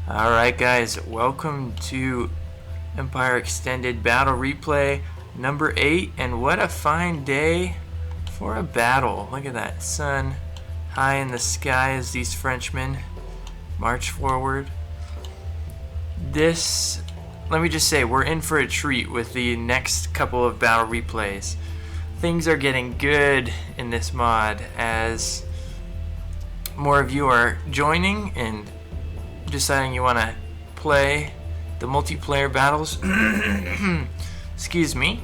Alright guys, welcome to Empire Extended Battle Replay number 8, and what a fine day for a battle. Look at that sun high in the sky as these Frenchmen march forward. Let me just say, we're in for a treat with the next couple of battle replays. Things are getting good in this mod as more of you are joining and deciding you want to play the multiplayer battles. Excuse me.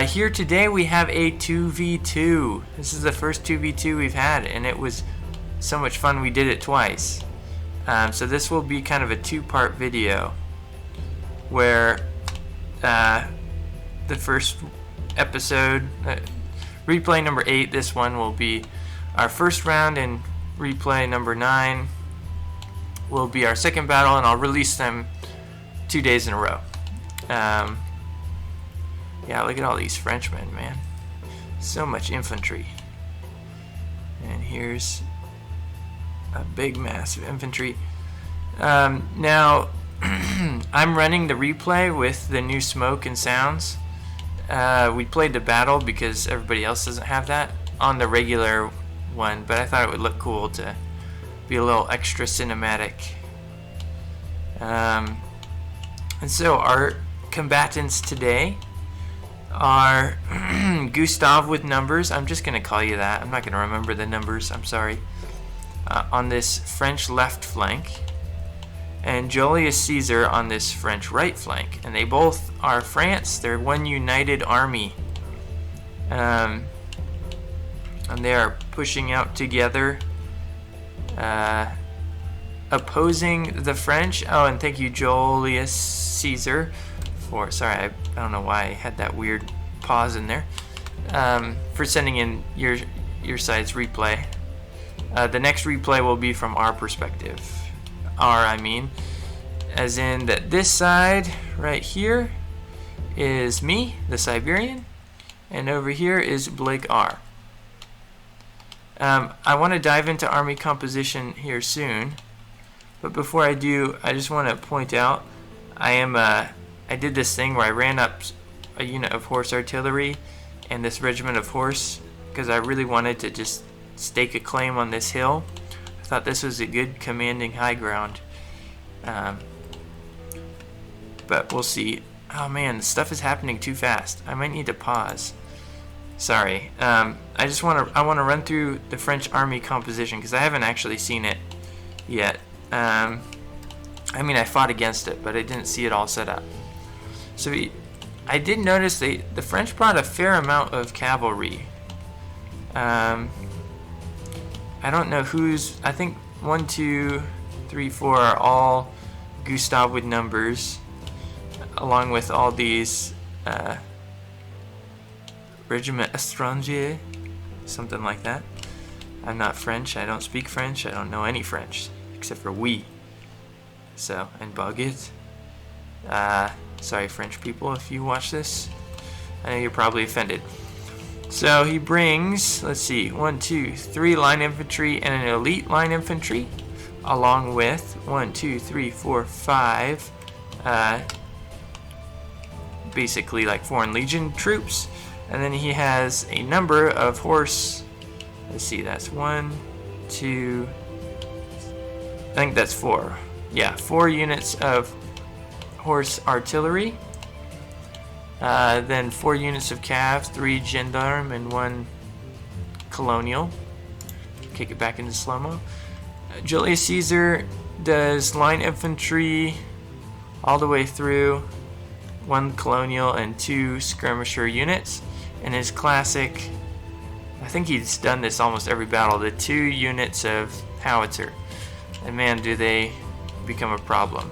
Here today we have a 2v2. This is the first 2v2 we've had, and it was so much fun we did it twice. So this will be kind of a two-part video where the first episode, replay number 8, this one will be our first round, and replay number 9 will be our second battle, and I'll release them 2 days in a row. Yeah, look at all these Frenchmen, man. So much infantry. And here's a big mass of infantry. Now, I'm running the replay with the new smoke and sounds. We played the battle because everybody else doesn't have that on the regular one, but I thought it would look cool to be a little extra cinematic. And so our combatants today are Gustav with numbers. I'm just going to call you that. I'm not going to remember the numbers. I'm sorry. On this French left flank, and Joelius Cesar on this French right flank. And they both are France. They're one united army. And they are pushing out together, opposing the French. Oh, and thank you, Joelius Cesar, for, sorry, I don't know why I had that weird pause in there, for sending in your side's replay. The next replay will be from our perspective. I mean, as in that this side right here is me, the Siberian, and over here is Blake R. I want to dive into army composition here soon, but before I do, I just want to point out I did this thing where I ran up a unit of horse artillery and this regiment of horse because I really wanted to just stake a claim on this hill. I thought this was a good commanding high ground, but we'll see. Oh man, the stuff is happening too fast. I might need to pause. Sorry. I want to run through the French army composition because I haven't actually seen it yet. I mean, I fought against it, but I didn't see it all set up. So I did notice the French brought a fair amount of cavalry. I don't know who's. I think 1, 2, 3, 4 are all Gustav with numbers, along with all these. Regiment Estranger, something like that. I'm not French. I don't speak French. I don't know any French except for oui. So, and baguette. Sorry, French people, if you watch this. I know you're probably offended. So he brings, let's see, 1, 2, 3 line infantry and an elite line infantry, along with 1, 2, 3, 4, 5, basically like Foreign Legion troops. And then he has a number of horse, let's see, that's 1, 2, I think that's 4. Yeah, 4 units of horse artillery. Then 4 units of cav, 3 gendarme, and 1 colonial. Kick it back into slow-mo. Julius Caesar does line infantry all the way through, 1 colonial and 2 skirmisher units. And his classic, I think he's done this almost every battle, the 2 units of howitzer. And man, do they become a problem.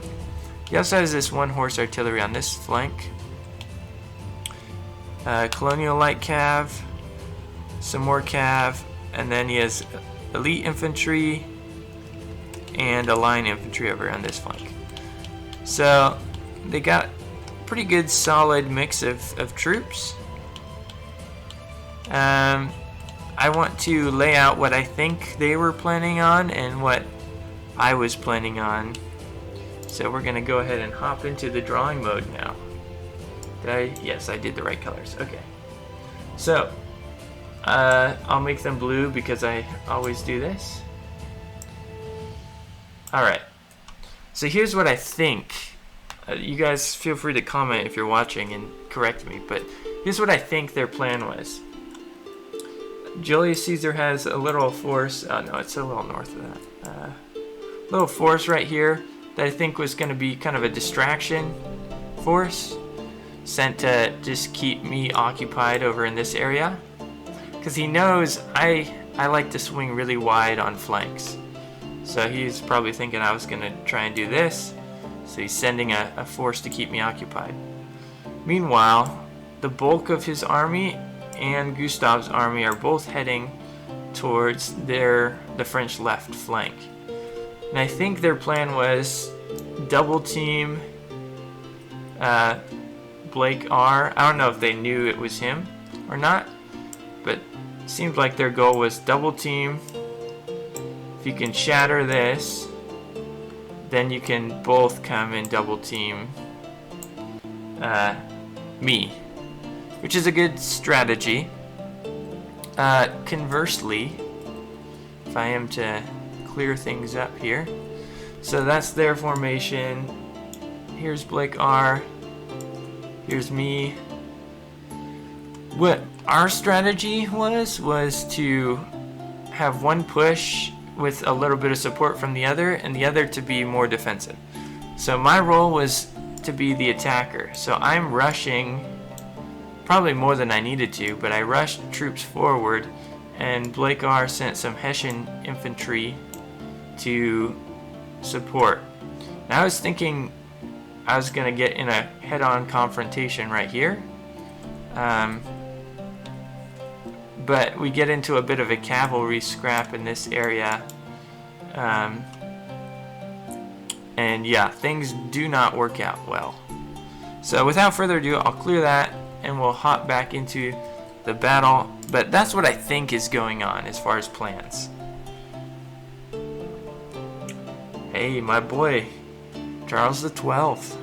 He also has this 1 horse artillery on this flank. Colonial light cav, some more cav, and then he has elite infantry and a line infantry over on this flank. So they got pretty good solid mix of troops. I want to lay out what I think they were planning on and what I was planning on So we're gonna go ahead and hop into the drawing mode now. Yes, I did the right colors. Okay. So, I'll make them blue because I always do this. Alright. So here's what I think. You guys feel free to comment if you're watching and correct me, but here's what I think their plan was. Julius Caesar has a little force. Oh no, it's a little north of that. Little force right here that I think was going to be kind of a distraction force sent to just keep me occupied over in this area, because he knows I like to swing really wide on flanks. So he's probably thinking I was going to try and do this. So he's sending a force to keep me occupied. Meanwhile, the bulk of his army and Gustav's army are both heading towards the French left flank. And I think their plan was double team Blake R. I don't know if they knew it was him or not, but it seemed like their goal was double team. If you can shatter this, then you can both come and double team me, which is a good strategy. Conversely, if I am to clear things up here, so that's their formation. Here's Blake R. Here's me. What our strategy was to have one push with a little bit of support from the other, and the other to be more defensive. So my role was to be the attacker. So I'm rushing, probably more than I needed to, but I rushed troops forward, and Blake R sent some Hessian infantry to support. Now I was thinking I was going to get in a head-on confrontation right here. But we get into a bit of a cavalry scrap in this area. And yeah, things do not work out well. So without further ado, I'll clear that and we'll hop back into the battle. But that's what I think is going on as far as plans. Hey, my boy, Charles the 12th.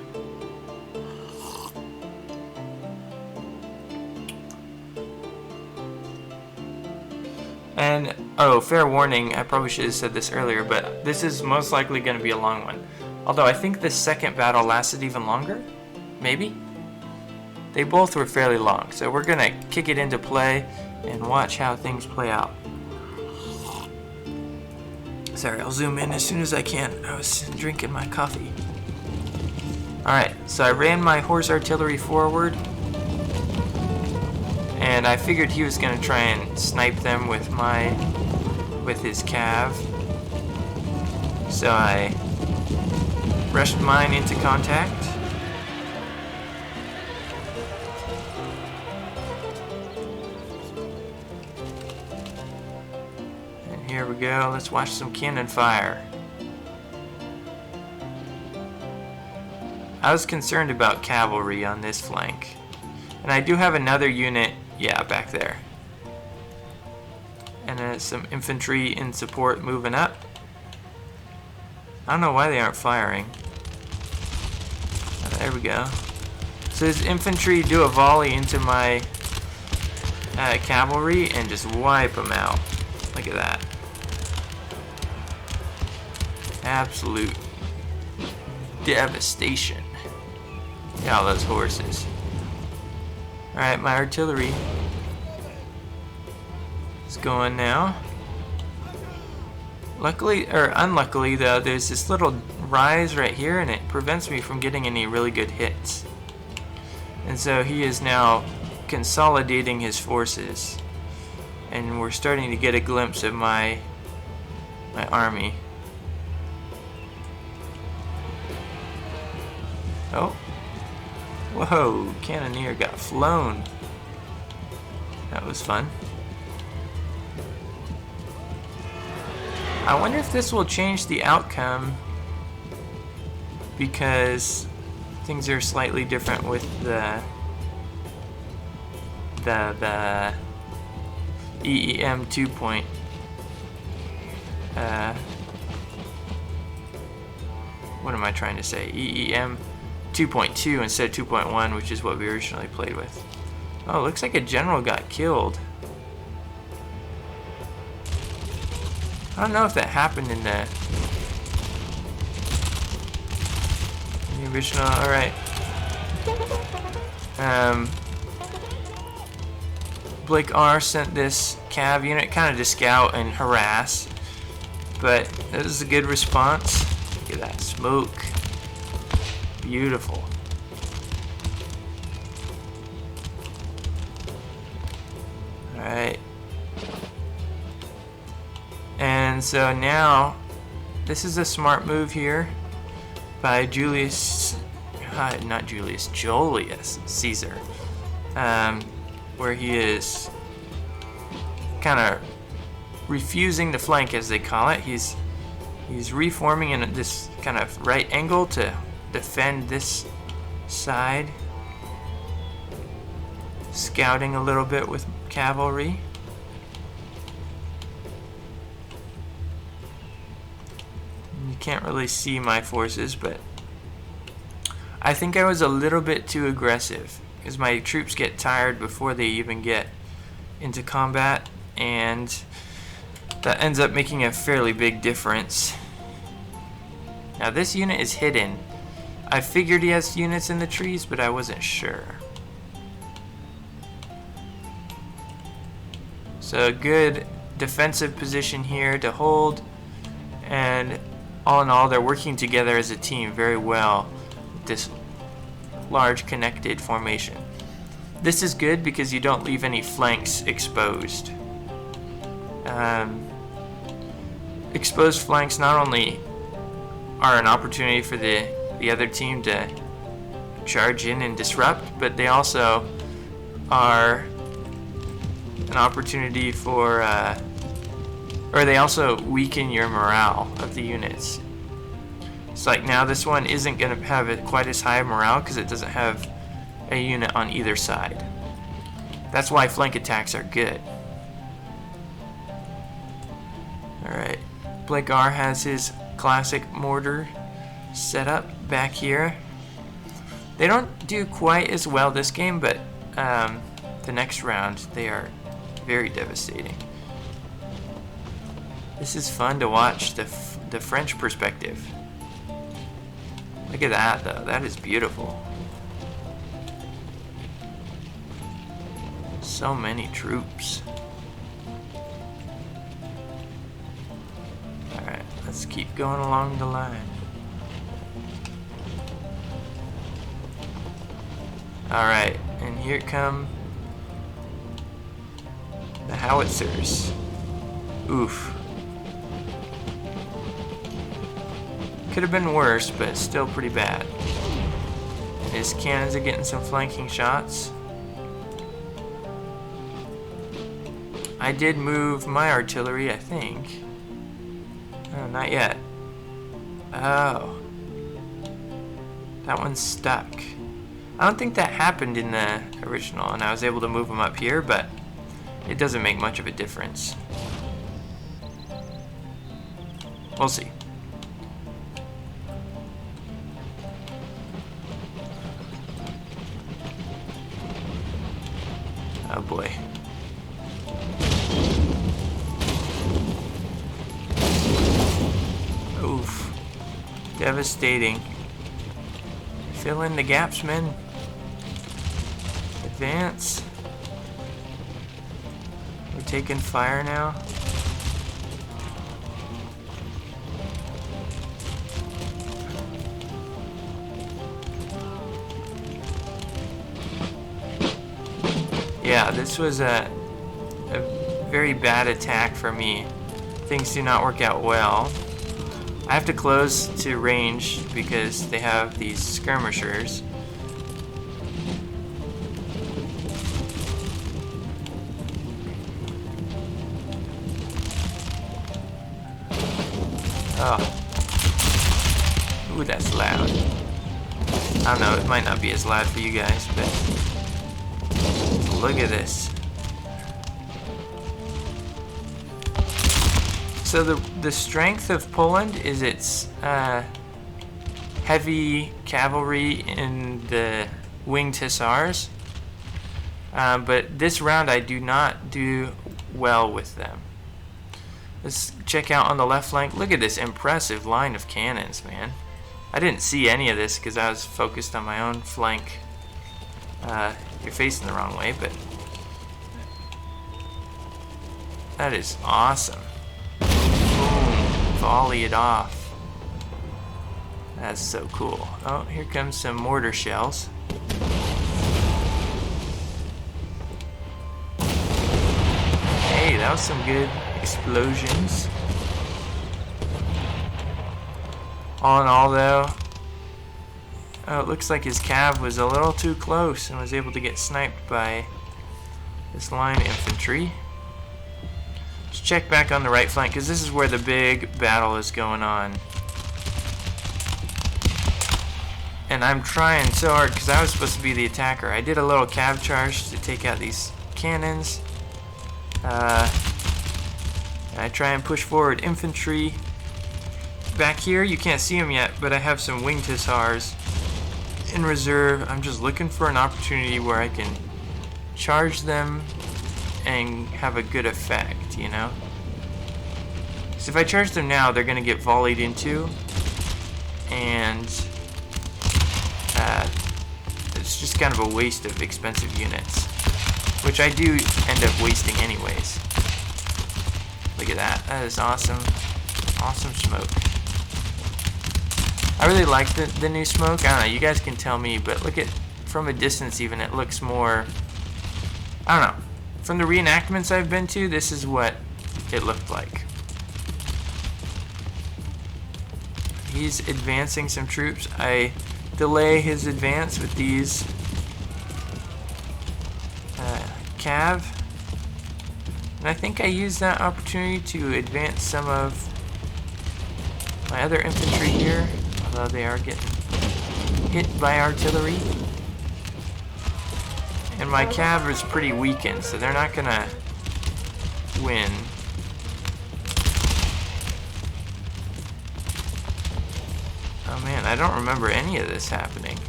And, oh, fair warning, I probably should have said this earlier, but this is most likely going to be a long one. Although I think the second battle lasted even longer? Maybe? They both were fairly long, so we're going to kick it into play and watch how things play out. Sorry, I'll zoom in as soon as I can. I was drinking my coffee. Alright, so I ran my horse artillery forward. And I figured he was going to try and snipe them with his cav. So I rushed mine into contact. And here we go. Let's watch some cannon fire. I was concerned about cavalry on this flank. And I do have another unit, yeah, back there. And some infantry in support moving up. I don't know why they aren't firing. Oh, there we go. So his infantry do a volley into my cavalry and just wipe them out. Look at that. Absolute devastation. Look at all those horses. Alright, my artillery is going now. Luckily, or unluckily though, there's this little rise right here and it prevents me from getting any really good hits. And so he is now consolidating his forces. And we're starting to get a glimpse of my army. Oh. Whoa, Cannoneer got flown. That was fun. I wonder if this will change the outcome because things are slightly different with the EEM 2 point what am I trying to say? EEM 2.2 instead of 2.1, which is what we originally played with. Oh, looks like a general got killed. I don't know if that happened in the original. Alright. Blake R sent this cav unit kind of to scout and harass, but it was a good response. Look at that smoke. Beautiful. Alright. And so now, this is a smart move here by Joelius, Cesar, where he is kind of refusing to flank, as they call it. He's reforming in this kind of right angle to defend this side, scouting a little bit with cavalry. You can't really see my forces, but I think I was a little bit too aggressive, because my troops get tired before they even get into combat, and that ends up making a fairly big difference. Now this unit is hidden. I figured he has units in the trees, but I wasn't sure. So a good defensive position here to hold, and all in all, they're working together as a team very well with this large connected formation. This is good because you don't leave any flanks exposed. Exposed flanks not only are an opportunity for the other team to charge in and disrupt, but they also are an opportunity for or they also weaken your morale of the units. It's like now this one isn't going to have quite as high morale because it doesn't have a unit on either side. That's why flank attacks are good. Alright, Blake R has his classic mortar set up back here. They don't do quite as well this game, but the next round they are very devastating. This is fun to watch the French perspective. Look at that though, that is beautiful. So many troops. Alright, let's keep going along the line. Alright, and here come the howitzers. Oof. Could have been worse, but still pretty bad. His cannons are getting some flanking shots. I did move my artillery, I think. Oh, not yet. Oh. That one's stuck. I don't think that happened in the original, and I was able to move them up here, but it doesn't make much of a difference. We'll see. Oh boy. Oof. Devastating. Fill in the gaps, men. Advance. We're taking fire now. Yeah, this was a very bad attack for me. Things do not work out well. I have to close to range because they have these skirmishers. Oh. Ooh, that's loud. I don't know, it might not be as loud for you guys, but look at this. So the strength of Poland is its heavy cavalry in the winged hussars. But this round I do not do well with them. Let's check out on the left flank. Look at this impressive line of cannons, man. I didn't see any of this because I was focused on my own flank. You're facing the wrong way, but that is awesome. Boom. Volley it off. That's so cool. Oh, here comes some mortar shells. Hey, that was some good explosions. All in all, though, oh, it looks like his cav was a little too close and was able to get sniped by this line infantry. Let's check back on the right flank, because this is where the big battle is going on. And I'm trying so hard, because I was supposed to be the attacker. I did a little cav charge to take out these cannons. I try and push forward infantry. Back here, you can't see them yet, but I have some winged hussars in reserve. I'm just looking for an opportunity where I can charge them and have a good effect, you know? So if I charge them now, they're going to get volleyed into, and it's just kind of a waste of expensive units, which I do end up wasting anyways. Look at that. That is awesome. Awesome smoke. I really like the new smoke. I don't know, you guys can tell me, but look at, from a distance even, it looks more, I don't know. From the reenactments I've been to, this is what it looked like. He's advancing some troops. I delay his advance with these cav. And I think I used that opportunity to advance some of my other infantry here, although they are getting hit by artillery. And my cav is pretty weakened, so they're not gonna win. Oh man, I don't remember any of this happening.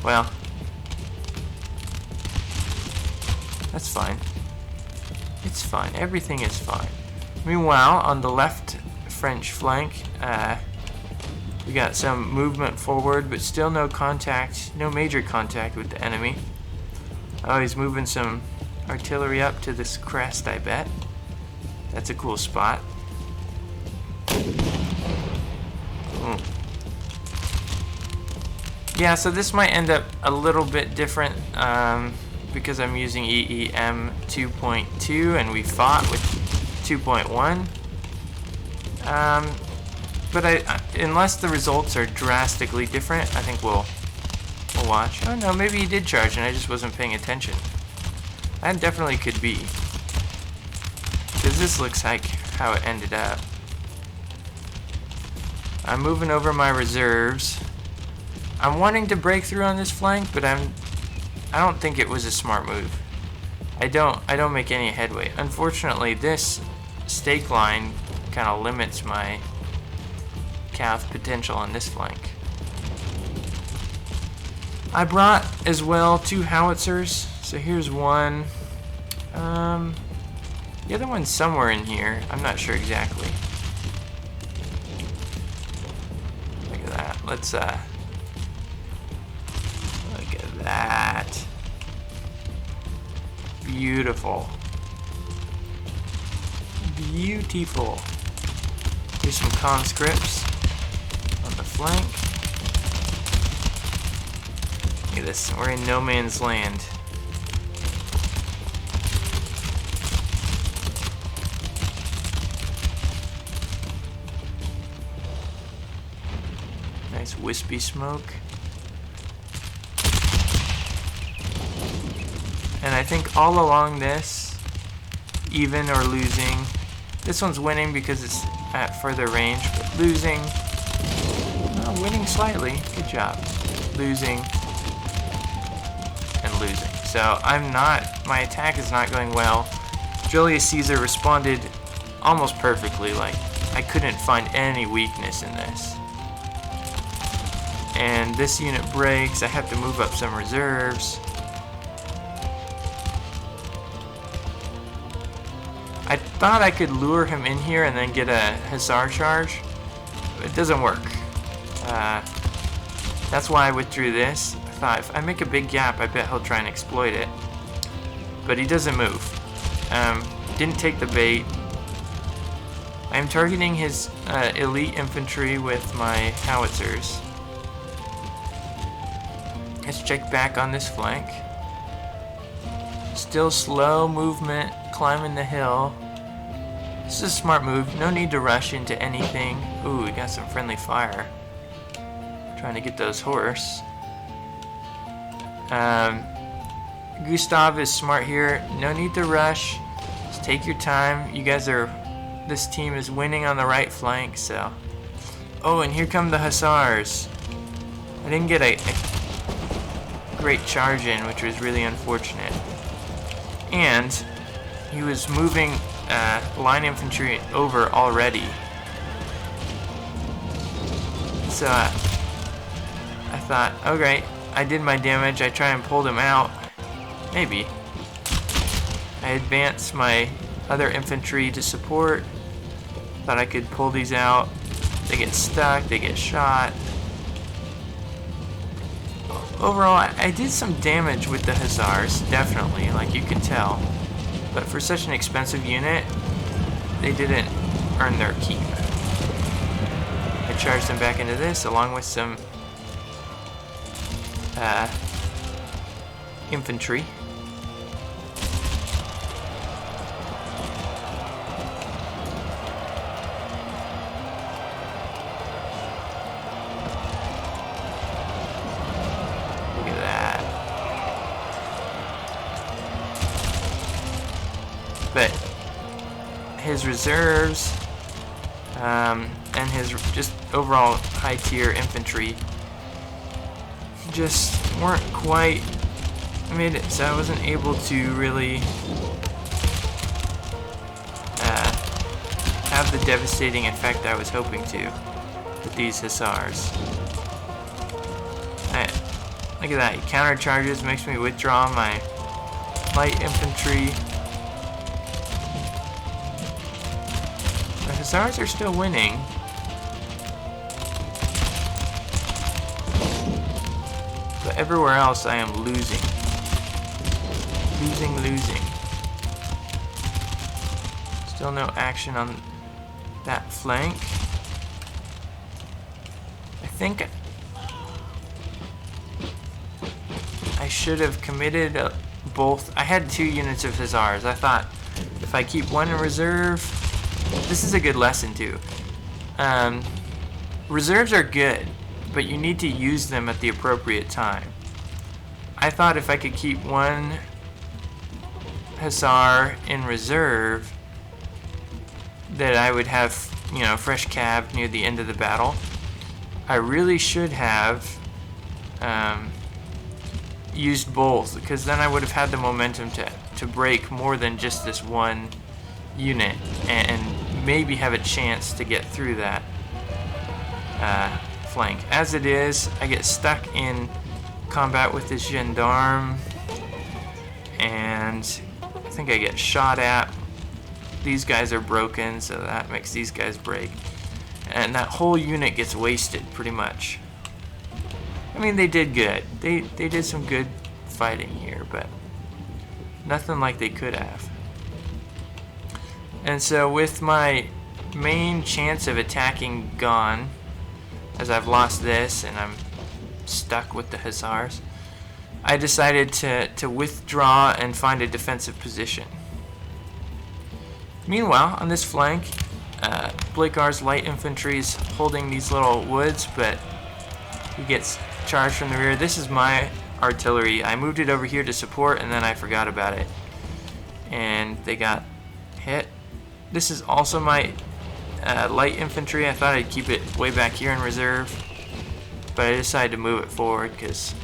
Well, that's fine. It's fine. Everything is fine. Meanwhile, on the left French flank, we got some movement forward, but still no contact, no major contact with the enemy. Oh, he's moving some artillery up to this crest, I bet. That's a cool spot. Ooh. Yeah, so this might end up a little bit different because I'm using EEM 2.2 and we fought with 2.1. But unless the results are drastically different, I think we'll watch. Oh no, maybe he did charge and I just wasn't paying attention. That definitely could be. Because this looks like how it ended up. I'm moving over my reserves. I'm wanting to break through on this flank, but I don't think it was a smart move. I don't make any headway. Unfortunately, this stake line kind of limits my cav potential on this flank. I brought as well 2 howitzers. So here's one. The other one's somewhere in here. I'm not sure exactly. Look at that. Let's look at that. Beautiful. Beautiful. Here's some conscripts on the flank. Look at this. We're in no man's land. Nice wispy smoke. And I think all along this, even or losing, this one's winning because it's at further range, but losing, winning slightly, good job. Losing, and losing. So my attack is not going well. Joelius Cesar responded almost perfectly, like I couldn't find any weakness in this. and this unit breaks. I have to move up some reserves. I thought I could lure him in here and then get a Hussar charge. It doesn't work. That's why I withdrew this. I thought if I make a big gap, I bet he'll try and exploit it. But he doesn't move. Didn't take the bait. I'm targeting his elite infantry with my howitzers. Let's check back on this flank. Still slow movement, climbing the hill. This is a smart move. No need to rush into anything. Ooh, we got some friendly fire. Trying to get those horse. Gustav is smart here. No need to rush. Just take your time. You guys are... This team is winning on the right flank, so... Oh, and here come the Hussars. I didn't get a great charge in, which was really unfortunate. And he was moving line infantry over already. So I thought, okay, I did my damage. I try and pull them out. Maybe. I advanced my other infantry to support. Thought I could pull these out. They get stuck, they get shot. Overall, I did some damage with the Hussars, definitely, like you can tell. But for such an expensive unit, they didn't earn their keep. I charged them back into this, along with some infantry. But his reserves and his just overall high tier infantry just weren't quite made it, so I wasn't able to really have the devastating effect I was hoping to with these Hussars. Look at that, he counter charges, makes me withdraw my light infantry. The Hussars are still winning. But everywhere else I am losing. Losing. Still no action on that flank. I think I should have committed both. I had 2 units of Hussars. I thought if I keep one in reserve, this is a good lesson too. Reserves are good, but you need to use them at the appropriate time. I thought if I could keep one Hussar in reserve, that I would have, fresh cav near the end of the battle. I really should have used both, because then I would have had the momentum to break more than just this one unit and maybe have a chance to get through that flank. As it is, I get stuck in combat with this gendarme and I think I get shot at. These guys are broken, so that makes these guys break, and that whole unit gets wasted pretty much. I mean, they did good. They did some good fighting here, but nothing like they could have. And so with my main chance of attacking gone, as I've lost this and I'm stuck with the Hussars, I decided to withdraw and find a defensive position. Meanwhile, on this flank, Blakar's light infantry is holding these little woods, but he gets charged from the rear. This is my artillery. I moved it over here to support and then I forgot about it. And they got hit. This is also my light infantry. I thought I'd keep it way back here in reserve, but I decided to move it forward because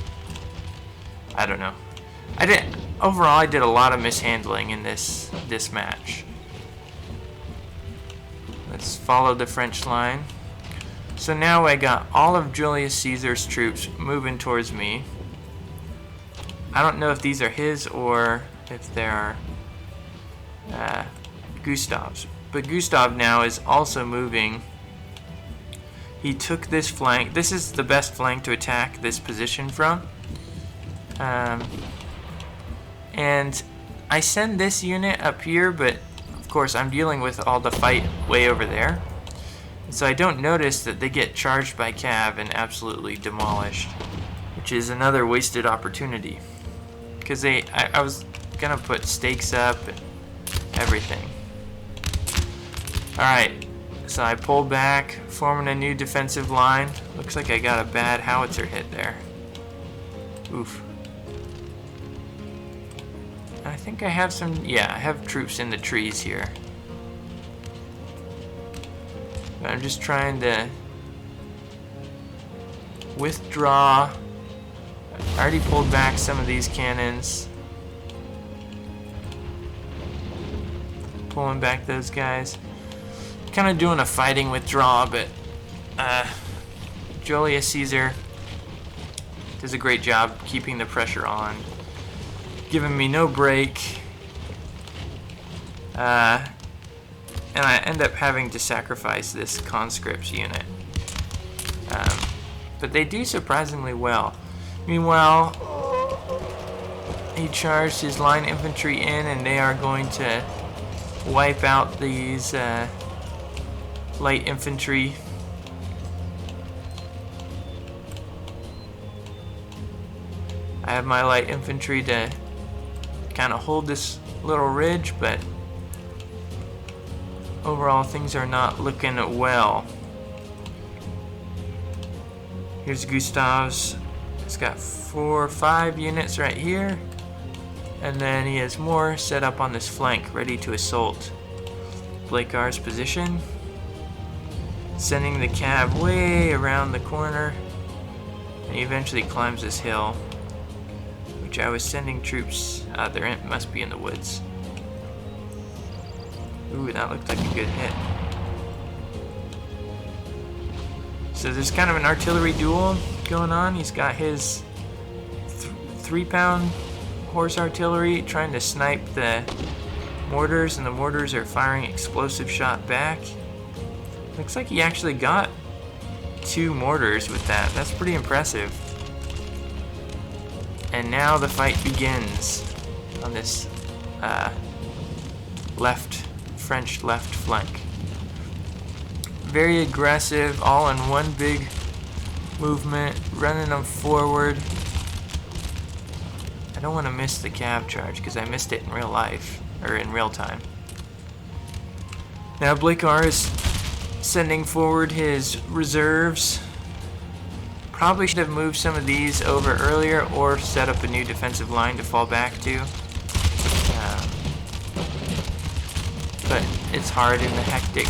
I don't know. Overall, I did a lot of mishandling in this match. Let's follow the French line. So now I got all of Julius Caesar's troops moving towards me. I don't know if these are his or if they're Gustav's. But Gustav now is also moving. He took this flank. This is the best flank to attack this position from. And I send this unit up here, but of course I'm dealing with all the fight way over there. So I don't notice that they get charged by cav and absolutely demolished, which is another wasted opportunity. Because I was gonna put stakes up and everything. Alright, so I pull back, forming a new defensive line. Looks like I got a bad howitzer hit there. Oof. I think I have some, yeah, I have troops in the trees here. But I'm just trying to withdraw. I already pulled back some of these cannons. Pulling back those guys. Kind of doing a fighting withdrawal, but Joelius Caesar does a great job keeping the pressure on, giving me no break. And I end up having to sacrifice this conscripts unit. But they do surprisingly well. Meanwhile, he charged his line infantry in, and they are going to wipe out these light infantry. I have my light infantry to kind of hold this little ridge, but overall things are not looking well. Here's Gustav's. He's got 4 or 5 units right here, and then he has more set up on this flank ready to assault Blakar's position, sending the cav way around the corner, and he eventually climbs this hill, which I was sending troops. There must be in the woods. Ooh, that looked like a good hit. So there's kind of an artillery duel going on. He's got his 3-pound horse artillery trying to snipe the mortars, and the mortars are firing explosive shot back. Looks like he actually got 2 mortars with that. That's pretty impressive. And now the fight begins on this French left flank. Very aggressive, all in one big movement, running them forward. I don't want to miss the cav charge because I missed it in real life, or in real time. Now Blakar is sending forward his reserves. Probably should have moved some of these over earlier or set up a new defensive line to fall back to. But it's hard in the hectic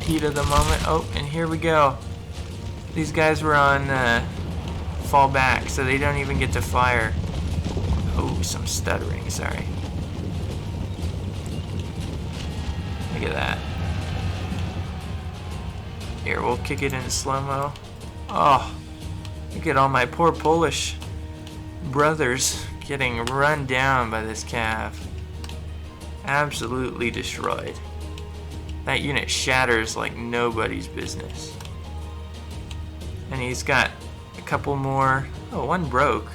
heat of the moment. Oh, and here we go. These guys were on fall back, so they don't even get to fire. Oh, some stuttering, sorry. Look at that. Here, we'll kick it in slow-mo. Oh, look at all my poor Polish brothers getting run down by this cav. Absolutely destroyed. That unit shatters like nobody's business. And he's got a couple more. Oh, one broke.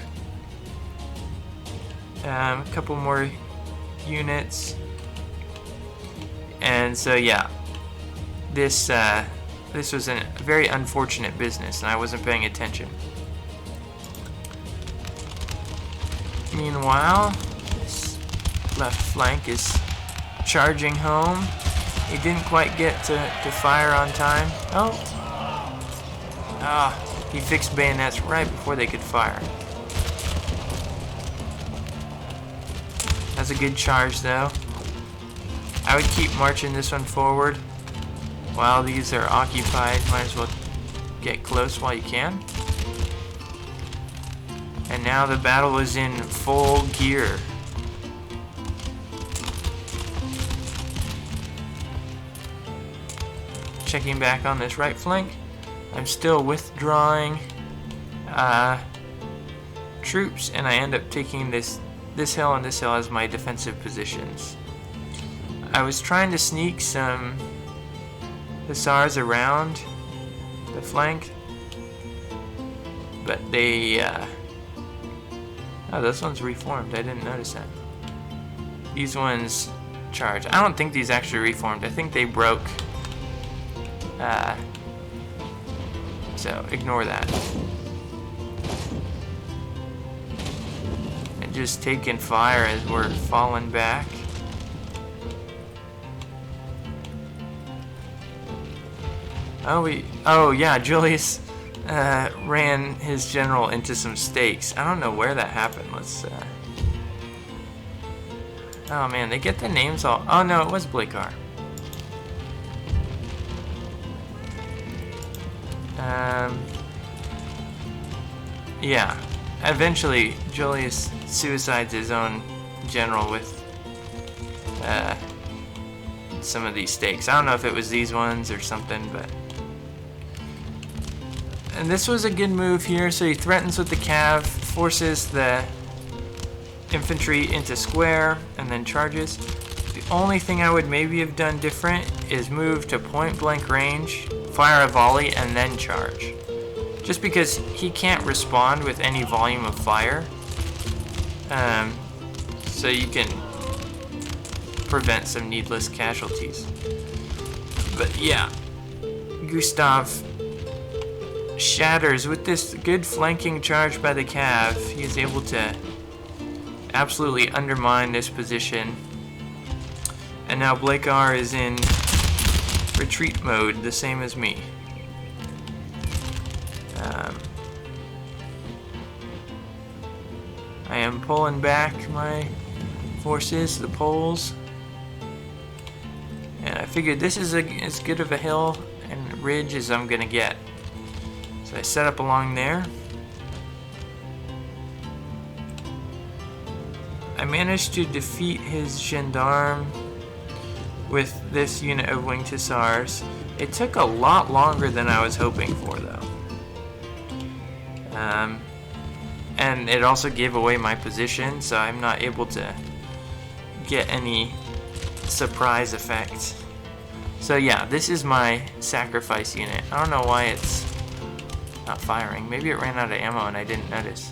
A couple more units. And so yeah, this was a very unfortunate business, and I wasn't paying attention. Meanwhile, this left flank is charging home. He didn't quite get to fire on time. Oh. He fixed bayonets right before they could fire. That's a good charge, though. I would keep marching this one forward while these are occupied. Might as well get close while you can. And now the battle is in full gear. Checking back on this right flank. I'm still withdrawing troops, and I end up taking this hill and this hill as my defensive positions. I was trying to sneak some hussars around the flank, but they oh, this one's reformed. I didn't notice that. These ones charge. I don't think these actually reformed. I think they broke. So ignore that. And just taking fire as we're falling back. Oh yeah, Joelius ran his general into some stakes. I don't know where that happened. Let's oh man, they get the names all. Oh no, it was Blakar. Yeah. Eventually, Joelius suicides his own general with some of these stakes. I don't know if it was these ones or something, but. And this was a good move here. So he threatens with the cav, forces the infantry into square, and then charges. The only thing I would maybe have done different is move to point blank range, fire a volley, and then charge. Just because he can't respond with any volume of fire. So you can prevent some needless casualties. But yeah, Gustav shatters with this good flanking charge by the cav. He's able to absolutely undermine this position. And now Blakar is in retreat mode, the same as me. I am pulling back my forces, the Poles. And I figured this is as good of a hill and ridge as I'm gonna get. So I set up along there. I managed to defeat his gendarme with this unit of winged hussars. It took a lot longer than I was hoping for, though. And it also gave away my position, so I'm not able to get any surprise effect. So yeah, this is my sacrifice unit. I don't know why it's not firing. Maybe it ran out of ammo and I didn't notice.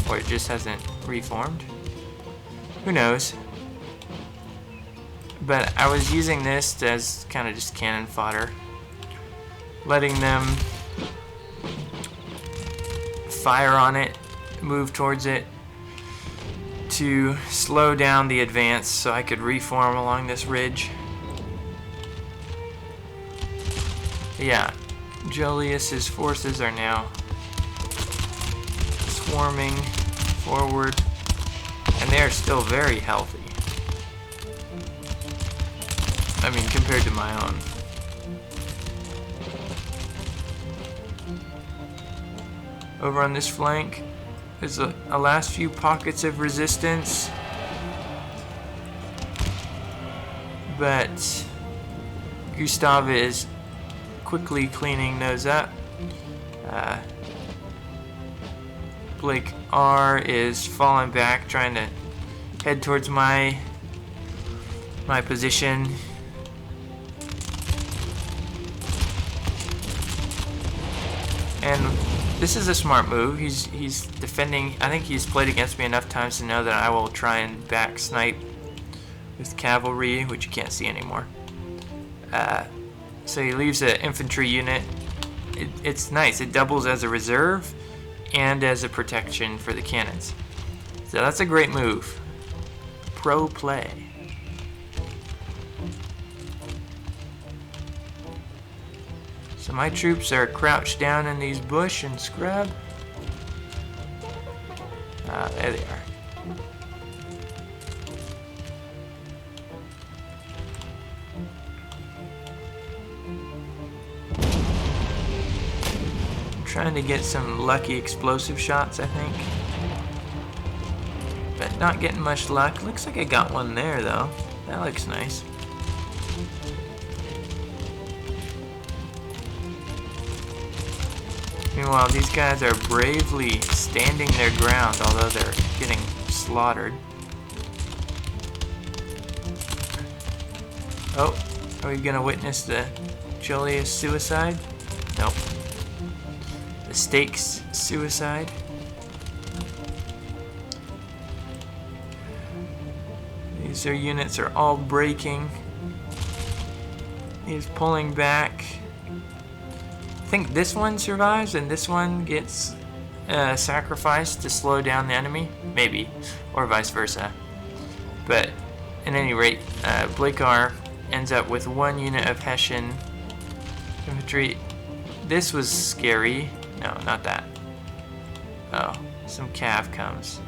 Or it just hasn't reformed. Who knows? But I was using this as kind of just cannon fodder. Letting them fire on it, move towards it, to slow down the advance so I could reform along this ridge. Yeah, Joelius's forces are now swarming forward, and they are still very healthy. I mean, compared to my own. Over on this flank, there's a last few pockets of resistance, but Gustav is quickly cleaning those up. Blake R is falling back, trying to head towards my position. And this is a smart move. He's defending. I think he's played against me enough times to know that I will try and back snipe with cavalry, which you can't see anymore. So he leaves an infantry unit. It's nice. It doubles as a reserve and as a protection for the cannons. So that's a great move. Pro play. So my troops are crouched down in these bush and scrub. There they are. I'm trying to get some lucky explosive shots, I think. But not getting much luck. Looks like I got one there, though. That looks nice. Meanwhile, these guys are bravely standing their ground, although they're getting slaughtered. Oh, are we gonna witness the Joelius suicide? Nope. The stakes suicide. These units are all breaking. He's pulling back. I think this one survives and this one gets sacrificed to slow down the enemy. Maybe. Or vice versa. But at any rate, Blakar ends up with 1 unit of Hessian infantry. This was scary. No, not that. Oh, some cav comes.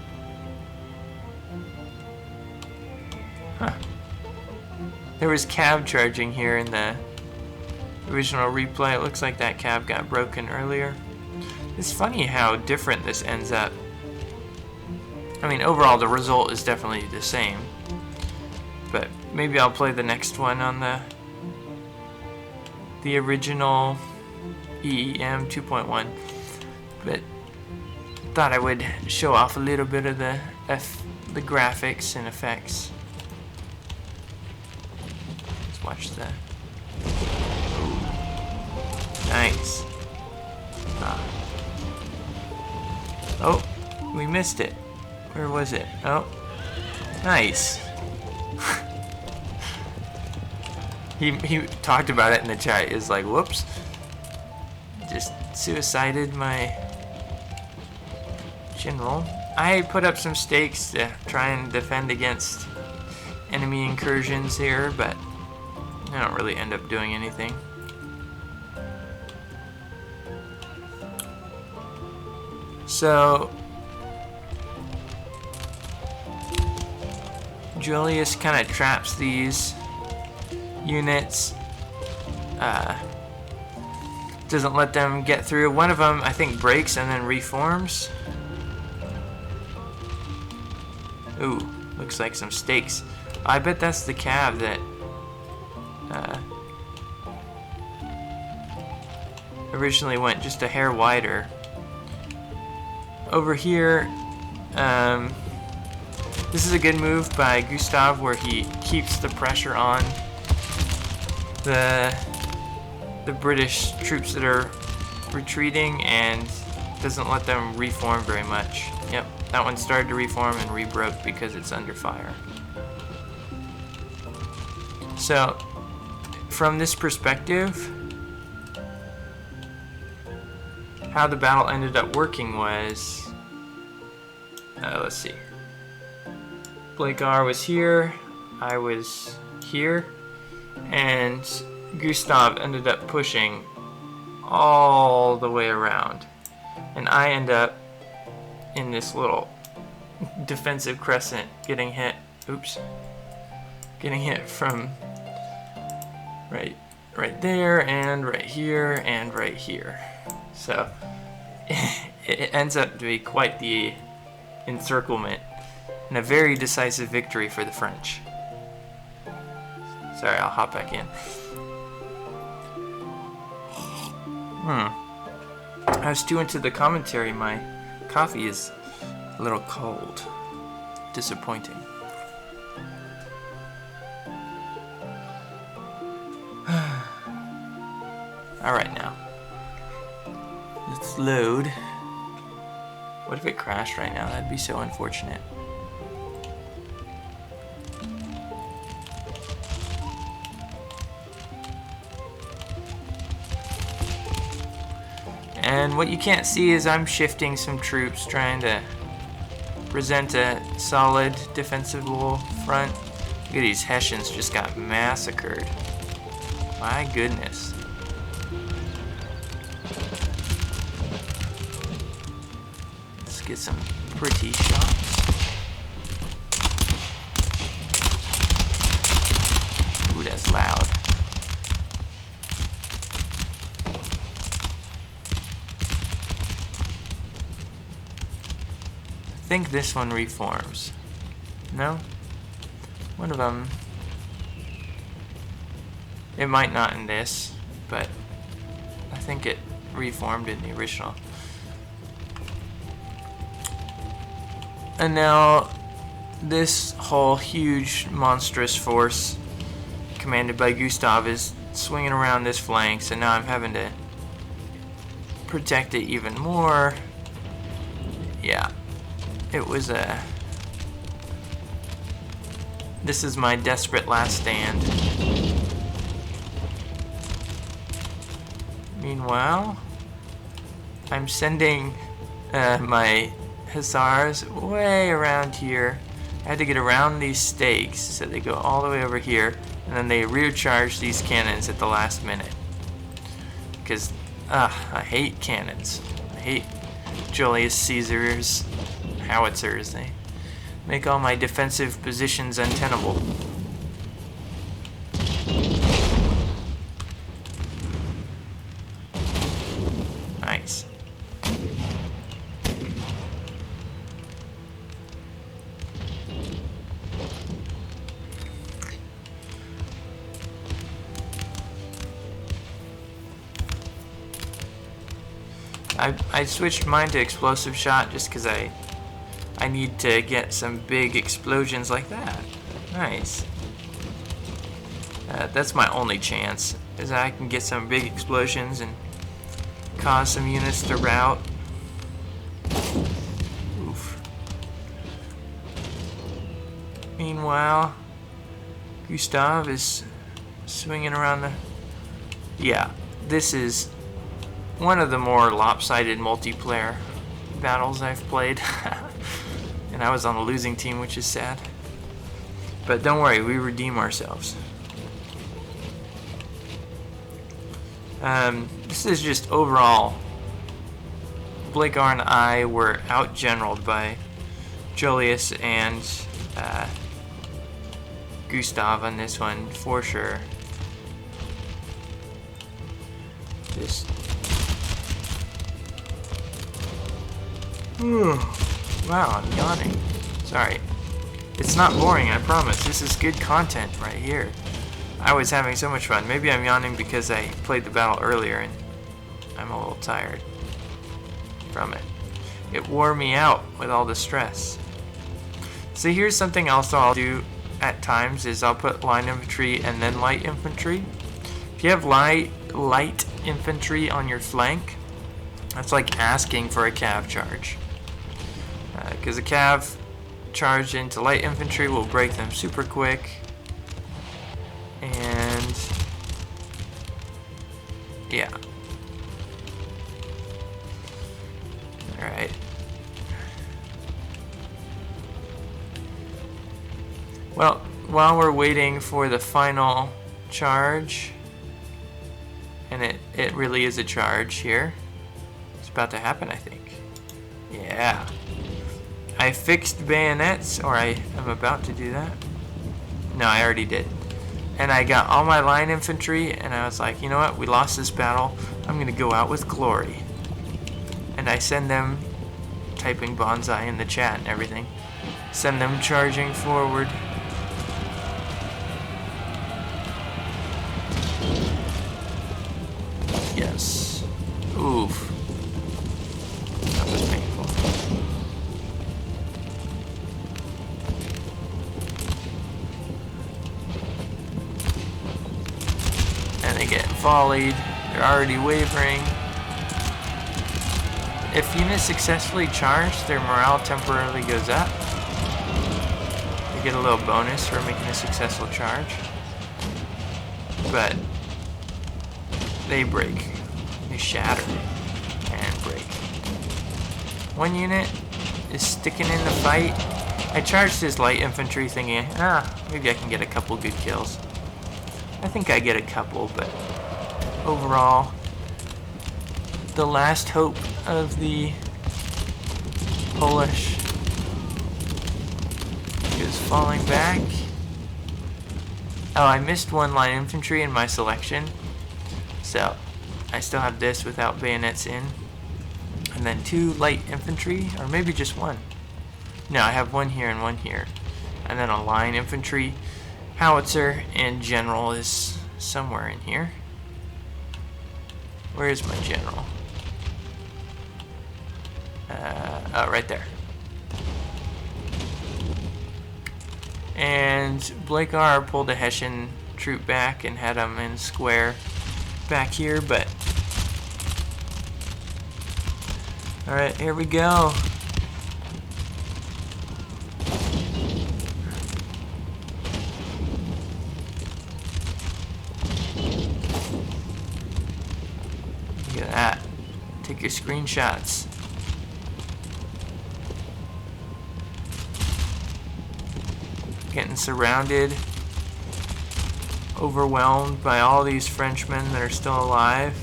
Huh. There was cav charging here in the original replay. It looks like that cav got broken earlier. It's funny how different this ends up. I mean, overall the result is definitely the same. But maybe I'll play the next one on the original EEM 2.1. But thought I would show off a little bit of the graphics and effects. Let's watch that. Nice. Oh, we missed it. Where was it? Oh, nice. He talked about it in the chat. Is like, whoops, just suicided my general. I put up some stakes to try and defend against enemy incursions here, but I don't really end up doing anything. So Joelius kind of traps these units, doesn't let them get through. One of them, I think, breaks and then reforms. Ooh, looks like some stakes. I bet that's the cav that originally went just a hair wider. Over here, this is a good move by Gustav where he keeps the pressure on the British troops that are retreating and doesn't let them reform very much. Yep, that one started to reform and rebroke because it's under fire. So, from this perspective, how the battle ended up working was, let's see. Blakar was here, I was here, and Gustav ended up pushing all the way around. And I end up in this little defensive crescent getting hit, getting hit from right there and right here and right here. So it ends up to be quite the encirclement and a very decisive victory for the French. Sorry, I'll hop back in. I was too into the commentary. My coffee is a little cold. Disappointing. Alright now. Let's load. What if it crashed right now? That'd be so unfortunate. And what you can't see is I'm shifting some troops, trying to present a solid defensible front. Look at these Hessians just got massacred. My goodness. Let's get some pretty shots. Ooh, that's loud. I think this one reforms. No? One of them. It might not in this, but I think it reformed in the original. And now this whole huge monstrous force commanded by Gustav is swinging around this flank, so now I'm having to protect it even more. Yeah, it was a... This is my desperate last stand. Meanwhile, I'm sending my hussars way around here. I had to get around these stakes, so they go all the way over here, and then they rear charge these cannons at the last minute. Because, I hate cannons. I hate Joelius Caesar's howitzers. They make all my defensive positions untenable. Nice. I switched mine to explosive shot just because I need to get some big explosions like that. Nice. That's my only chance, is I can get some big explosions and cause some units to rout. Oof. Meanwhile, Gustav is swinging around the... Yeah, this is one of the more lopsided multiplayer battles I've played. And I was on the losing team, which is sad. But don't worry, we redeem ourselves. This is just overall, Blikar and I were out-generaled by Joelius and Gustav on this one, for sure. Just... Wow, I'm yawning. Sorry. It's not boring, I promise. This is good content right here. I was having so much fun. Maybe I'm yawning because I played the battle earlier and I'm a little tired from it. It wore me out with all the stress. So here's something else I'll do at times is I'll put line infantry and then light infantry. If you have light infantry on your flank, that's like asking for a cav charge. Because a cav charge into light infantry will break them super quick. And yeah. Alright. Well, while we're waiting for the final charge, and it really is a charge here. It's about to happen, I think. Yeah. I fixed bayonets, or I am about to do that. No, I already did. And I got all my line infantry, and I was like, you know what? We lost this battle. I'm going to go out with glory. And I send them, typing bonsai in the chat and everything, send them charging forward. Yes. Oof. That was painful. And they get volleyed. They're already wavering. If units successfully charge, their morale temporarily goes up. They get a little bonus for making a successful charge. But they break. They shatter and break. One unit is sticking in the fight. I charged his light infantry thinking, maybe I can get a couple good kills. I think I get a couple, but overall, the last hope of the Polish is falling back. Oh, I missed one line infantry in my selection, so I still have this without bayonets in, and then 2 light infantry, or maybe just 1. No, I have 1 here and 1 here, and then a line infantry, howitzer, and general is somewhere in here. Where is my general? Right there. And Blake R. pulled a Hessian troop back and had him in square back here, but... Alright, here we go. Look at that. Take your screenshots. Getting surrounded, overwhelmed by all these Frenchmen that are still alive.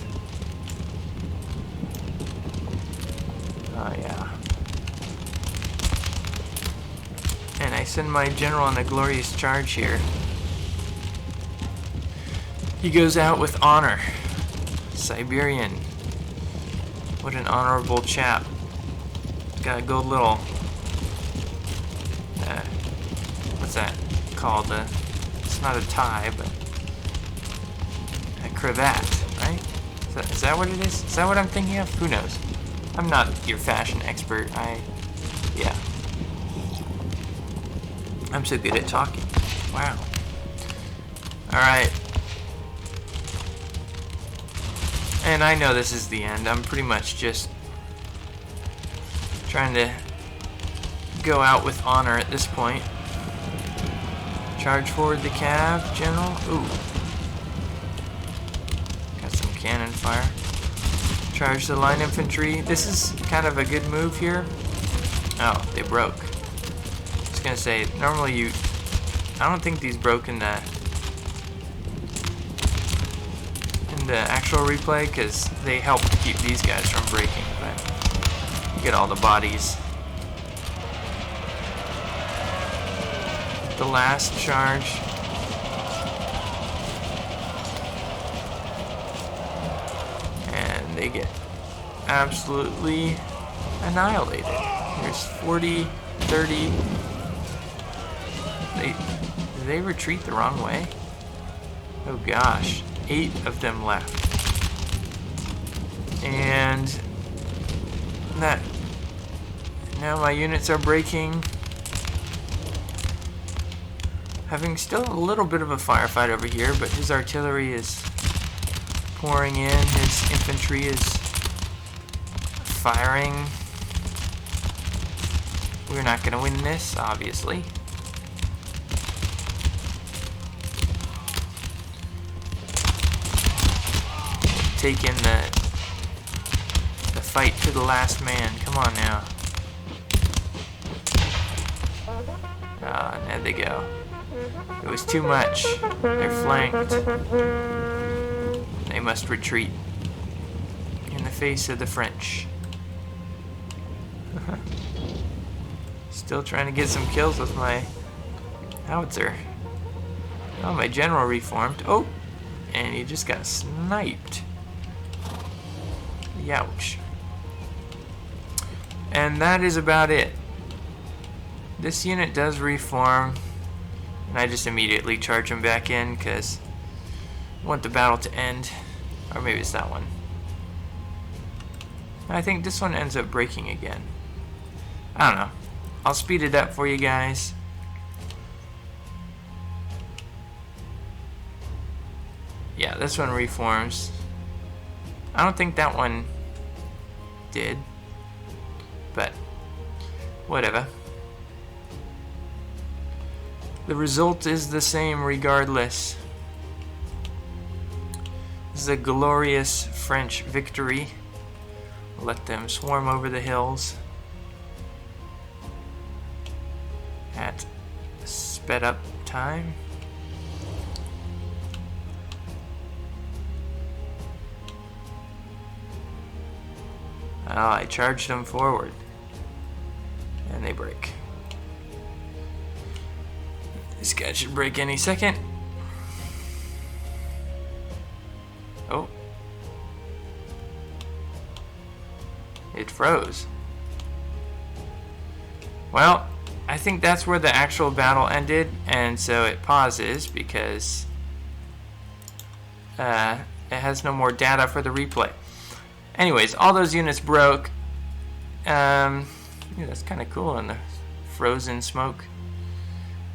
Oh yeah. And I send my general on a glorious charge here. He goes out with honor. Siberian. What an honorable chap. Got a good little... what's that called? It's not a tie, but a cravat, right? Is that what it is? Is that what I'm thinking of? Who knows? I'm not your fashion expert. Yeah. I'm so good at talking. Wow. Alright. And I know this is the end. I'm pretty much just trying to go out with honor at this point. Charge forward the cav, General. Ooh. Got some cannon fire. Charge the line infantry. This is kind of a good move here. Oh, they broke. I was gonna say, normally I don't think these broke in the actual replay, because they help keep these guys from breaking, but you get all the bodies. The last charge. And they get absolutely annihilated. There's 40, 30. Did they retreat the wrong way? Oh gosh. 8 of them left. And that now my units are breaking. Having still a little bit of a firefight over here, but his artillery is pouring in, his infantry is firing. We're not going to win this, obviously. Taking the fight to the last man. Come on now. Ah, there they go. It was too much. They're flanked. They must retreat in the face of the French. Still trying to get some kills with my howitzer. Oh, my general reformed. Oh, and he just got sniped. Youch. And that is about it. This unit does reform, and I just immediately charge him back in because I want the battle to end. Or maybe it's that one. I think this one ends up breaking again. I don't know. I'll speed it up for you guys. Yeah, this one reforms. I don't think that one did, but whatever. The result is the same regardless. This is a glorious French victory. Let them swarm over the hills at sped up time. Oh, I charged them forward. And they break. This guy should break any second. Oh. It froze. Well, I think that's where the actual battle ended, and so it pauses because it has no more data for the replay. Anyways, all those units broke. Yeah, that's kind of cool in the frozen smoke.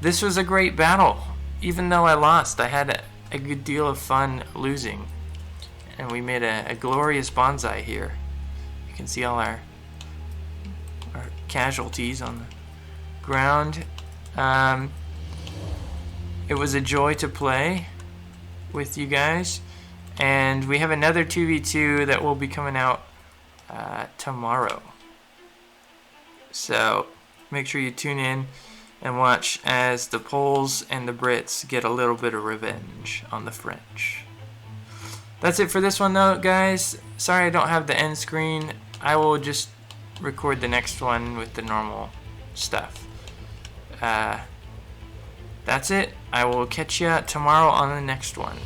This was a great battle. Even though I lost, I had a good deal of fun losing. And we made a glorious bonsai here. You can see all our casualties on the ground. It was a joy to play with you guys. And we have another 2v2 that will be coming out tomorrow. So make sure you tune in and watch as the Poles and the Brits get a little bit of revenge on the French. That's it for this one though, guys. Sorry I don't have the end screen. I will just record the next one with the normal stuff. That's it. I will catch you tomorrow on the next one.